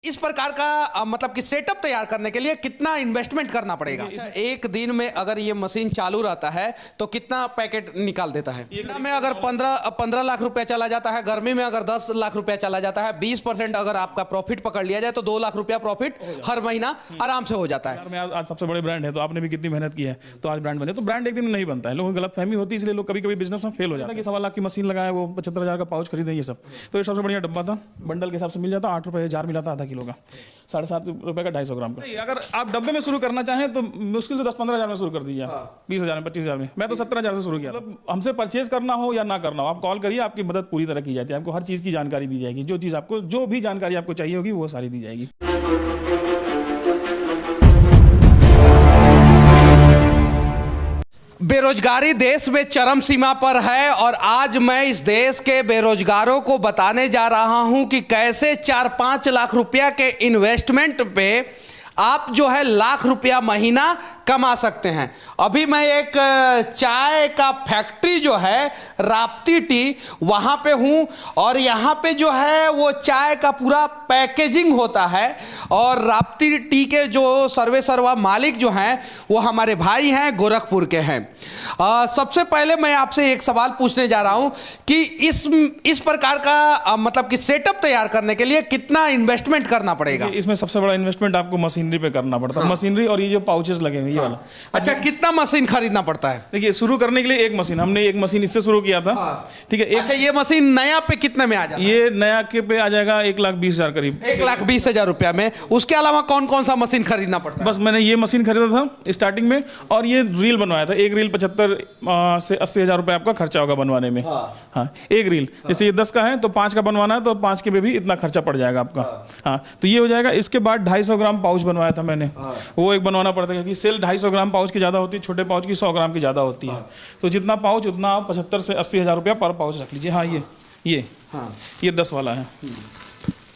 इस प्रकार का मतलब कि सेटअप तैयार करने के लिए कितना इन्वेस्टमेंट करना पड़ेगा? अच्छा, एक दिन में अगर ये मशीन चालू रहता है तो कितना पैकेट निकाल देता है? एक में अगर 15 लाख रुपया चला जाता है, गर्मी में अगर 10 लाख रुपया चला जाता है, 20% अगर आपका प्रॉफिट पकड़ लिया जाए तो 2 लाख रुपया प्रॉफिट हर महीना आराम से हो जाता है। में आज सबसे बड़े ब्रांड है तो आपने भी कितनी मेहनत की है तो आज ब्रांड बने। तो ब्रांड एक दिन में नहीं बनता है, लोगों को गलत फहमी होती है, इसलिए लोग कभी कभी बिजनेस में फेल हो जाता है कि 1.25 लाख की मशीन लगाए, वो 75,000 का पाउच खरीदे, ये सब। तो ये सबसे बढ़िया डब्बा था, बंडल के हिसाब से मिल जाता, 8 रुपये जार मिला था आधा किलो का, 7.5 रुपये का 250 ग्राम का। अगर आप डब्बे में शुरू करना चाहें तो मुश्किल से 10-15 हज़ार में शुरू कर दीजिए, 20,000 में, 25,000 में। मैं तो 17,000 से शुरू किया। मतलब हमसे परचेज करना हो या ना करना हो, आप कॉल करिए, आपकी मदद पूरी तरह की जाती है, आपको हर चीज़ की जानकारी दी जाएगी, जो भी जानकारी आपको चाहिए होगी वो सारी दी जाएगी। बेरोजगारी देश में चरम सीमा पर है और आज मैं इस देश के बेरोजगारों को बताने जा रहा हूं कि कैसे 4-5 लाख रुपया के इन्वेस्टमेंट पे आप जो है लाख रुपया महीना कमा सकते हैं। अभी मैं एक चाय का फैक्ट्री जो है राप्ती टी वहाँ पे हूँ और यहाँ पे जो है वो चाय का पूरा पैकेजिंग होता है और राप्ती टी के जो सर्वा मालिक जो हैं वो हमारे भाई हैं, गोरखपुर के हैं। सबसे पहले मैं आपसे एक सवाल पूछने जा रहा हूँ कि इस प्रकार का मतलब कि सेटअप तैयार करने के लिए कितना इन्वेस्टमेंट करना पड़ेगा? इसमें सबसे बड़ा इन्वेस्टमेंट आपको मशीनरी पे करना पड़ता है। मशीनरी और ये जो पाउचेस लगे हुए ये वाला। अच्छा, कितना मशीन खरीदना पड़ता है? देखिए, शुरू करने के लिए एक मशीन, हमने एक मशीन इससे शुरू किया था, ठीक है। अच्छा, ये मशीन नया पे कितने में आ जाएगा? ये नया के पे आ जाएगा 1,20,000 करीब, 1,20,000 रुपया में। उसके अलावा कौन कौन सा मशीन खरीदना पड़ता है? बस मैंने ये मशीन खरीदा था स्टार्टिंग में और ये रील बनवाया था। एक रील 75 से 80,000 रुपये आपका खर्चा होगा बनवाने में। हाँ, एक रील। जैसे ये 10 का है तो 5 का बनवाना है तो 5 के पे भी इतना खर्चा पड़ जाएगा आपका। हाँ, तो ये हो जाएगा। इसके बाद 250 ग्राम पाउच बनवाया था मैंने, वो एक बनवाना पड़ता है क्योंकि सेल 250 ग्राम पाउच की ज़्यादा होती है, छोटे पाउच की 100 ग्राम की ज़्यादा होती है। तो जितना पाउच उतना आप 75 से 80,000 रुपया पर पाउच रख लीजिए। हाँ, ये 10 वाला है,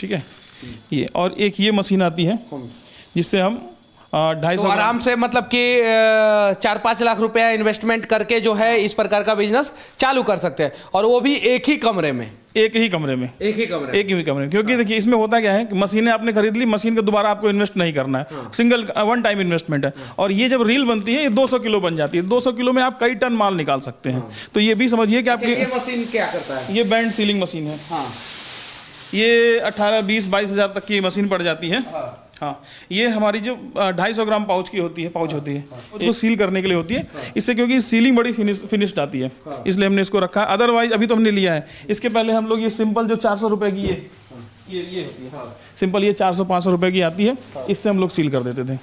ठीक है। ये और एक ये मशीन आती है जिससे हम 250 तो आराम से मतलब कि 4-5 लाख रुपया इन्वेस्टमेंट करके जो है इस प्रकार का बिजनेस चालू कर सकते हैं और वो भी एक ही कमरे में। एक ही कमरे में क्योंकि देखिए इसमें होता क्या है कि मशीनें आपने खरीद ली, मशीन का दोबारा आपको इन्वेस्ट नहीं करना है, सिंगल वन टाइम इन्वेस्टमेंट है। और ये जब रील बनती है ये 200 किलो बन जाती है, 200 किलो में आप कई टन माल निकाल सकते हैं। तो ये भी समझिए कि आपकी ये मशीन क्या करता है? ये बैंड सीलिंग मशीन है। ये 18, 20, 22 हज़ार तक की मशीन पड़ जाती है। हाँ, ये हमारी जो 250 ग्राम पाउच होती है, उसको सील करने के लिए होती है। इससे क्योंकि सीलिंग बड़ी फिनिश्ड आती है, इसलिए हमने इसको रखा है। अदरवाइज अभी तो हमने लिया है। इसके पहले हम लोग ये सिंपल जो 400 रुपए की ये होती है, सिंपल ये 400-500 रुपए की आती है, इससे हम लोग सील कर देते थे।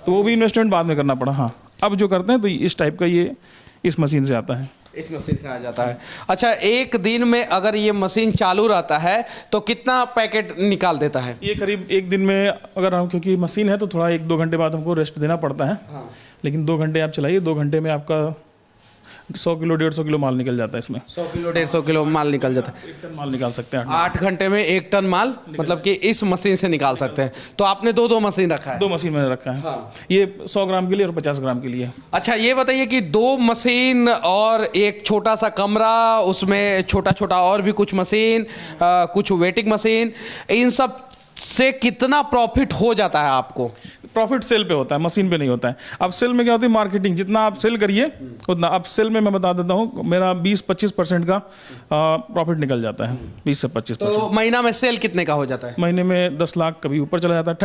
तो वो भी इन्वेस्टमेंट बाद में करना पड़ा। हाँ, अब जो करते हैं तो इस टाइप का ये इस मशीन से आता है, इस मशीन से आ जाता है। अच्छा, एक दिन में अगर ये मशीन चालू रहता है तो कितना पैकेट निकाल देता है? ये करीब एक दिन में अगर हम, क्योंकि मशीन है तो थोड़ा 1-2 घंटे बाद हमको रेस्ट देना पड़ता है। लेकिन 2 घंटे आप चलाइए, 2 घंटे में आपका 100 किलो 150 किलो माल निकल जाता है इसमें। 100 किलो 150 किलो माल निकल जाता है। 1 टन माल निकाल सकते हैं 8 घंटे में 1 टन माल, मतलब कि इस मशीन से निकाल सकते हैं। तो आपने 2 मशीन रखा है? 2 मशीन मैंने रखा है। ये 100 ग्राम के लिए और 50 ग्राम के लिए। अच्छा, ये बताइए कि 2 मशीन और एक छोटा सा कमरा, उसमें छोटा और भी कुछ मशीन, कुछ वेटिंग मशीन, इन सब से कितना प्रॉफिट हो जाता है आपको? प्रॉफिट सेल पे होता है, मशीन पे नहीं होता है। अब सेल में क्या होती है, मार्केटिंग, जितना आप सेल करिए उतना। अब सेल में मैं बता देता हूँ, मेरा 20-25% का प्रॉफिट निकल जाता है, 20 से 25%। तो महीना में सेल कितने का हो जाता है? महीने में 10 लाख कभी ऊपर चला जाता है।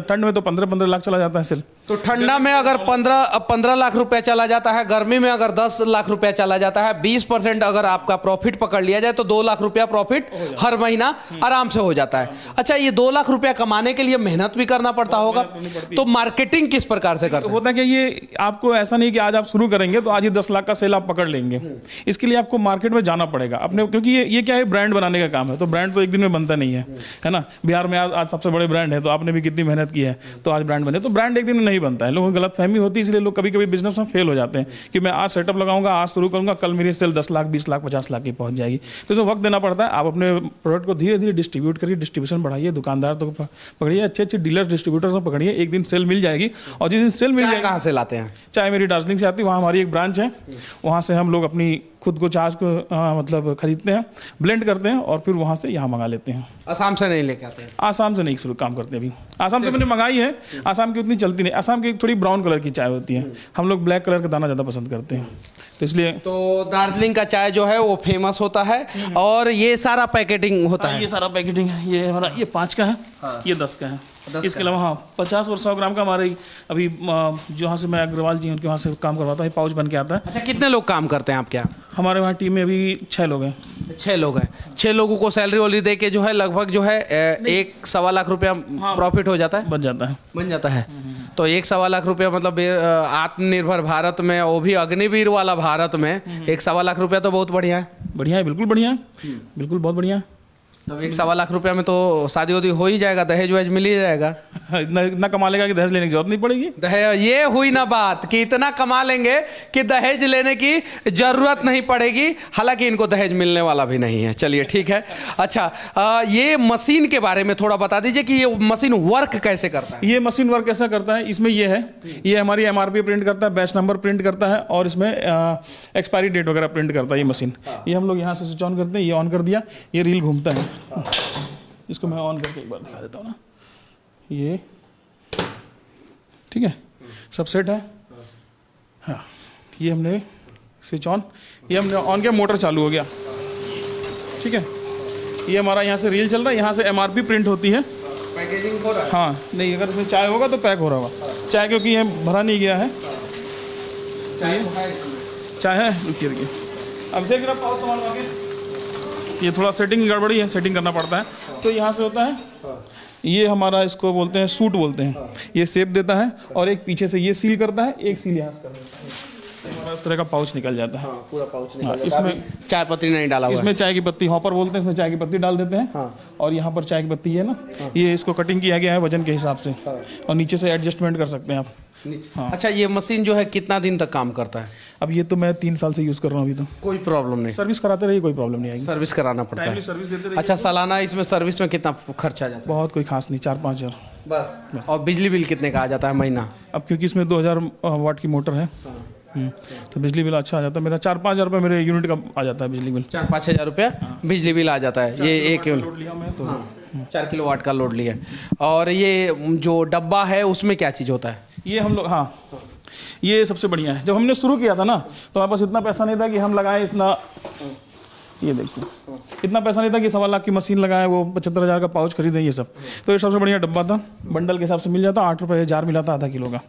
ठंड में तो 15-15 लाख चला जाता है सेल। तो ठंडा में अगर 15 लाख रुपया चला जाता है, गर्मी में अगर 10 लाख रुपया चला जाता है, 20% अगर आपका प्रॉफिट पकड़ लिया जाए तो 2 लाख रुपया प्रॉफिट हर महीना आराम से हो जाता है। अच्छा, ये 2 लाख रुपया कमाने के लिए मेहनत भी करना पड़ता होगा, तो मार्केटिंग किस प्रकार से करते हैं? होता है कि ये आपको ऐसा नहीं कि आज आप शुरू करेंगे तो आज ही 10 लाख का सेल आप पकड़ लेंगे। इसके लिए आपको मार्केट में जाना पड़ेगा अपने, क्योंकि ये क्या है, ब्रांड बनाने का काम है। तो ब्रांड तो एक दिन में बनता नहीं है ना। बिहार में आज सबसे बड़े ब्रांड है तो आपने भी कितनी मेहनत की है तो आज ब्रांड बने। तो ब्रांड एक दिन में नहीं बनता है, लोगों को गलत फहमी होती है, इसलिए लोग कभी कभी बिजनेस में फेल हो जाते हैं कि मैं आज सेटअप लगाऊंगा, आज शुरू करूंगा, कल मेरी सेल 10 लाख 20 लाख 50 लाख की पहुंच जाएगी। तो इसमें वक्त देना पड़ता है। आप अपने प्रोडक्ट को धीरे धीरे डिस्ट्रीब्यूट करिए, डिस्ट्रीब्यूशन बढ़ाइए, दुकानदार तो पकड़िए, अच्छे डीलर डिस्ट्रीब्यूटर को पकड़िए। एक दिन सेल मिल जाएगी। और जिस दिन सेल मिल जाएगी, कहाँ से लाते हैं? चाय मेरी दार्जिलिंग से आती है, वहाँ हमारी एक ब्रांच है, वहाँ से हम लोग अपनी खुद को चाय को मतलब खरीदते हैं, ब्लेंड करते हैं और फिर वहाँ से यहाँ मंगा लेते हैं। असम से नहीं लेके आते हैं? आसाम से नहीं शुरू काम करते अभी। आसाम से मैंने मंगाई है, आसाम की उतनी चलती नहीं। आसाम की थोड़ी ब्राउन कलर की चाय होती है, हम लोग ब्लैक कलर का दाना ज़्यादा पसंद करते हैं, तो इसलिए। तो दार्जिलिंग का चाय जो है वो फेमस होता है और ये सारा पैकेटिंग होता है? ये सारा पैकेटिंग है, ये हमारा ये 5 का है, ये 10 का है। इसके अलावा हाँ 50 और 100 ग्राम का हमारे अभी जहाँ से मैं अग्रवाल जी उनके वहाँ से काम करवाता है, पाउच बन के आता है। अच्छा, कितने लोग काम करते हैं आपके यहाँ? हमारे वहाँ टीम में अभी 6 लोग हैं। 6 लोग हैं। 6 लोगों को सैलरी वैलरी दे के जो है लगभग जो है 1-1.25 लाख रुपया प्रॉफिट हो जाता है? बन जाता है। बन जाता है। तो 1-1.25 लाख रुपया मतलब आत्मनिर्भर भारत में, वो भी अग्निवीर वाला भारत में 1-1.25 लाख रुपया तो बहुत बढ़िया है। बढ़िया है, बिल्कुल बढ़िया है, बिल्कुल बहुत बढ़िया है। तब 1-1.25 लाख रुपया में तो शादी वादी हो ही जाएगा, दहेज वहेज मिल ही जाएगा। इतना कमा लेगा कि दहेज लेने की जरूरत नहीं पड़ेगी। दहेज, ये हुई ना बात कि इतना कमा लेंगे कि दहेज लेने की जरूरत नहीं पड़ेगी। हालांकि इनको दहेज मिलने वाला भी नहीं है। चलिए ठीक है। अच्छा, ये मशीन के बारे में थोड़ा बता दीजिए कि ये मशीन वर्क कैसे करता है? ये मशीन वर्क कैसा करता है, इसमें ये है, ये हमारी MRP प्रिंट करता है, बैच नंबर प्रिंट करता है और इसमें एक्सपायरी डेट वगैरह प्रिंट करता है ये मशीन। ये हम लोग यहाँ से स्विच ऑन करते हैं, ये ऑन कर दिया, ये रील घूमता है। इसको मैं ऑन करके एक बार दिखा देता हूँ ना, ये ठीक है, सब सेट है। हाँ, ये हमने स्विच ऑन, ये हमने ऑन किया, मोटर चालू हो गया। ठीक है, ये हमारा यहाँ से रील चल रहा है, यहाँ से MRP प्रिंट होती है। पैकेजिंग हो रहा है? हाँ, नहीं अगर इसमें चाय होगा तो पैक हो रहा होगा। चाय क्योंकि ये भरा नहीं गया है, चाय है, रुकिए रुकिए अब से आप पावर सामान आगे, ये थोड़ा सेटिंग गड़बड़ी है, सेटिंग करना पड़ता है। तो यहाँ से होता है, ये हमारा इसको बोलते हैं सूट बोलते हैं, ये शेप देता है और एक पीछे से ये सील करता है, एक सील यहाँ से कर देता है, हमारा इस तरह का पाउच निकल जाता है। पूरा पाउच निकल जाता है। इसमें चाय पत्ती नहीं डाला हुआ है। इसमें चाय की पत्ती हॉपर बोलते हैं, इसमें चाय की पत्ती डाल देते हैं। और यहाँ पर चाय की पत्ती है ना, ये इसको कटिंग किया गया है वजन के हिसाब से, और नीचे से एडजस्टमेंट कर सकते हैं आप। हाँ। अच्छा, ये मशीन जो है कितना दिन तक काम करता है? अब ये तो मैं 3 साल से यूज़ कर रहा हूँ अभी। तो कोई प्रॉब्लम नहीं? सर्विस कराते रहिए, कोई प्रॉब्लम नहीं आएगी। सर्विस कराना पड़ता है? सर्विस देते रहिए। अच्छा, सालाना इसमें सर्विस में कितना खर्चा आ जाता है? बहुत कोई खास नहीं, 4-5 हज़ार बस। और बिजली बिल कितने का आ जाता है महीना? अब क्योंकि इसमें 2000 वाट की मोटर है, तो बिजली बिल अच्छा आ जाता है मेरा। 4-5 हज़ार रुपये मेरे यूनिट का आ जाता है बिजली बिल। 4-5 हज़ार रुपया बिजली बिल आ जाता है। ये 1 यूनिट लोड लिया मैं तो 4 किलोवाट का लोड लिया। और ये जो डब्बा है उसमें क्या चीज़ होता है? ये हम लोग, हाँ ये सबसे बढ़िया है। जब हमने शुरू किया था ना, तो हमारे पास इतना पैसा नहीं था कि हम लगाए इतना, ये देखिए इतना पैसा नहीं था कि 1.25 लाख की मशीन लगाए, वो 75 हज़ार का पाउच खरीदें ये सब। तो ये सबसे बढ़िया डब्बा था, बंडल के हिसाब से मिल जाता, 8 रुपये जार मिला था आधा किलो का,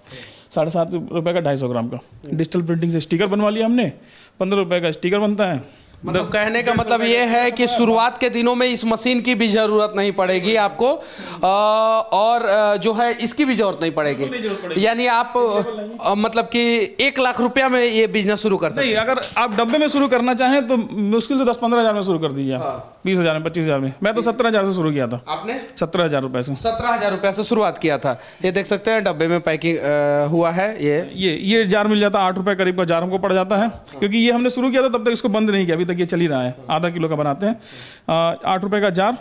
7.5 रुपये का 250 ग्राम का। डिजिटल प्रिंटिंग से स्टिकर बनवा लिया हमने, 15 रुपये का स्टिकर बनता है। मतलब कहने का मतलब ये है कि शुरुआत के दिनों में इस मशीन की भी ज़रूरत नहीं पड़ेगी आपको, और जो है इसकी भी ज़रूरत नहीं पड़ेगी। यानी आप मतलब कि 1 लाख रुपया में ये बिजनेस शुरू कर सकते हैं। नहीं, अगर आप डब्बे में शुरू करना चाहें तो मुश्किल से 10-15 हज़ार में शुरू कर दीजिए। 20 हज़ार में, 25 हज़ार में। मैं तो 17 हज़ार से शुरू किया था। आपने 17 हज़ार रुपये से। 17 हज़ार रुपये से शुरुआत किया था। ये देख सकते हैं डब्बे में पैकिंग हुआ है। ये जार मिल जाता है, 8 रुपये करीब का जार हमको पड़ जाता है, क्योंकि ये हमने शुरू किया था तब तक इसको बंद नहीं किया, अभी तक ये चल ही रहा है। आधा किलो का बनाते हैं, 8 रुपये का जार,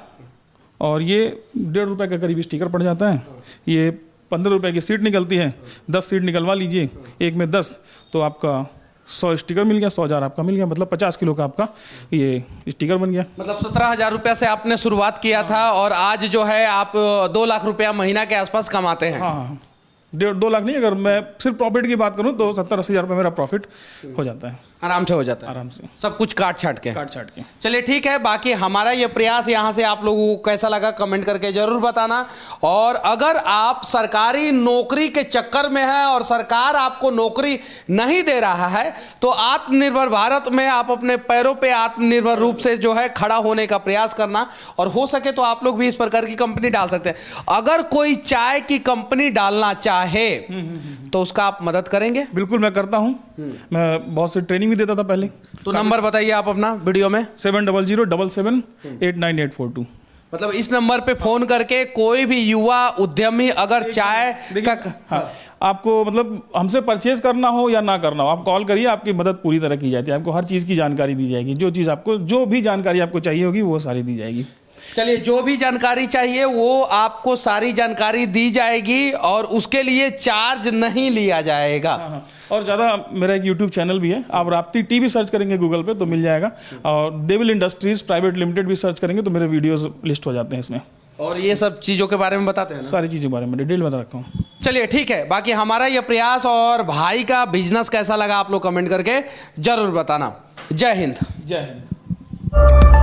और ये 1.5 रुपये का करीब स्टिकर पड़ जाता है। ये 15 रुपये की सीट निकलती है, 10 सीट निकलवा लीजिए, एक में 10, तो आपका 100 स्टिकर मिल गया, 100 जार आपका मिल गया, मतलब 50 किलो का आपका ये स्टिकर बन गया। मतलब 17 हज़ार रुपया से आपने शुरुआत किया था और आज जो है आप 2 लाख रुपया महीना के आसपास कमाते हैं। हाँ, 1.5-2 लाख नहीं, अगर मैं सिर्फ प्रॉफिट की बात करूं तो 70-80 हज़ार रुपये मेरा प्रॉफिट हो जाता है, आराम से हो जाता है, आराम से, सब कुछ काट छाट के। चलिए ठीक है। बाकी हमारा ये प्रयास यहाँ से आप लोगों को कैसा लगा कमेंट करके जरूर बताना। और अगर आप सरकारी नौकरी के चक्कर में हैं और सरकार आपको नौकरी नहीं दे रहा है, तो आत्मनिर्भर भारत में आप अपने पैरों पे आत्मनिर्भर रूप से जो है खड़ा होने का प्रयास करना, और हो सके तो आप लोग भी इस प्रकार की कंपनी डाल सकते हैं। अगर कोई चाय की कंपनी डालना चाहे तो उसका आप मदद करेंगे? बिल्कुल, मैं करता हूं। मैं बहुत से ट्रेनिंग भी देता था पहले। तो नंबर बताइए आप अपना वीडियो में। 7007778842। मतलब इस नंबर पे फोन करके कोई भी युवा उद्यमी अगर चाय का आपको मतलब हमसे परचेज करना हो या ना करना हो, आप कॉल करिए, आपकी मदद पूरी तरह की जाती है। आपको हर चीज़ की जानकारी दी जाएगी, जो चीज़ आपको, जो भी जानकारी आपको चाहिए होगी वो सारी दी जाएगी। चलिए, जो भी जानकारी चाहिए वो आपको सारी जानकारी दी जाएगी और उसके लिए चार्ज नहीं लिया जाएगा। हाँ। और ज़्यादा मेरा एक YouTube चैनल भी है, आप राप्ती टी भी सर्च करेंगे गूगल पे तो मिल जाएगा, और देविल इंडस्ट्रीज प्राइवेट लिमिटेड भी सर्च करेंगे तो मेरे वीडियोस लिस्ट हो जाते हैं इसमें। और ये सब चीज़ों के बारे में बताते हैं ना? सारी चीज़ों के बारे में डिटेल में बता रखा हूँ। चलिए ठीक है, बाकी हमारा ये प्रयास और भाई का बिजनेस कैसा लगा आप लोग कमेंट करके जरूर बताना। जय हिंद। जय हिंद।